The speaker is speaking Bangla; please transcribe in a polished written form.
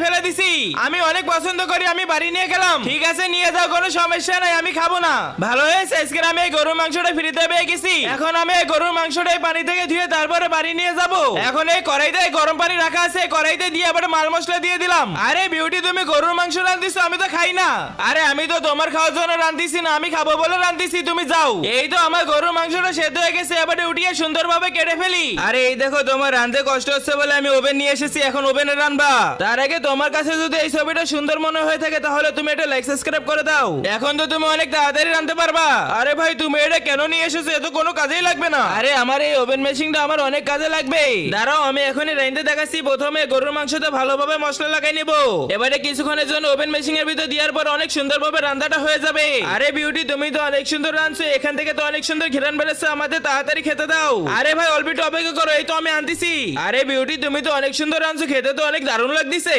ফেলে দিছি। আমি অনেক পছন্দ করি, আমি বাড়ি নিয়ে গেলাম। ঠিক আছে নিয়ে যাও, কোনো সমস্যা নাই, আমি খাবো না। ভালো হয়েছে আজকে আমি এই গরুর মাংসটা ফ্রিতে পেয়ে গেছি। এখন আমি এই গরুর মাংসটাই পানি থেকে ধুয়ে তারপরে বাড়ি নিয়ে যাব। এখন এই কড়াইতে গরম পানি রাখা আছে, কড়াইতে দিয়ে আবার মাল মশলা দিয়ে দিলাম। আরে বিউটি তুমি গরুর মাংস রান্ধিছো, আমি তো খাই না। আরে আমি তো তোমার খাওয়ার জন্য রান্ধিছি না, আমি খাবো বলে রান্ধিছি, তুমি যাও। এই তো আমার গরুর মাংসটা সেদ্ধ হয়ে গেছে, এবারে উঠিয়ে সুন্দরভাবে কেটে ফেলি। আরে এই দেখো তোমার রাঁধতে কষ্ট হচ্ছে বলে আমি ওভেন নিয়ে এসেছি, এখন ওভেনে রান্নবা। তার আগে তোমার কাছে যদি এই ছবিটা সুন্দর মনে হয়ে থাকে তাহলে তুমি এটা লাইক সাবস্ক্রাইব করে দাও। এখন তো তুমি অনেক তাড়াতাড়ি রাঁধতে পারবা। আরে ভাই তুমি এটা কেন নিয়ে এসেছো, এত কোনো কাজেই লাগবে না। আরে আমার এই ওভেন মেশিনটা আমার অনেক কাজে লাগবে। দাঁড়াও আমি এখনই রাঁধতে দেখাচ্ছি। প্রথমে গরুর মাংসতে ভালোভাবে মশলা লাগাই নিব। এবারে কিছুক্ষণের জন্য ওভেন মেশিনের ভিতর দেওয়ার পর অনেক সুন্দরভাবে রান্নাটা হয়ে যাবে। আরে বিউটি তুমি তো অনেক সুন্দর রাঁধছো, এখান থেকে তো অনেক সুন্দর ঘ্রাণ বেরোচ্ছে, আমাদের তাড়াতাড়ি খেতে দাও। আরে ভাই অল্প একটু অপেক্ষা করো, এই তো আমি আনতেছি। আরে বিউটি তুমি তো অনেক সুন্দর রাঁধছো, খেতে তো অনেক দারুণ লাগতেছে।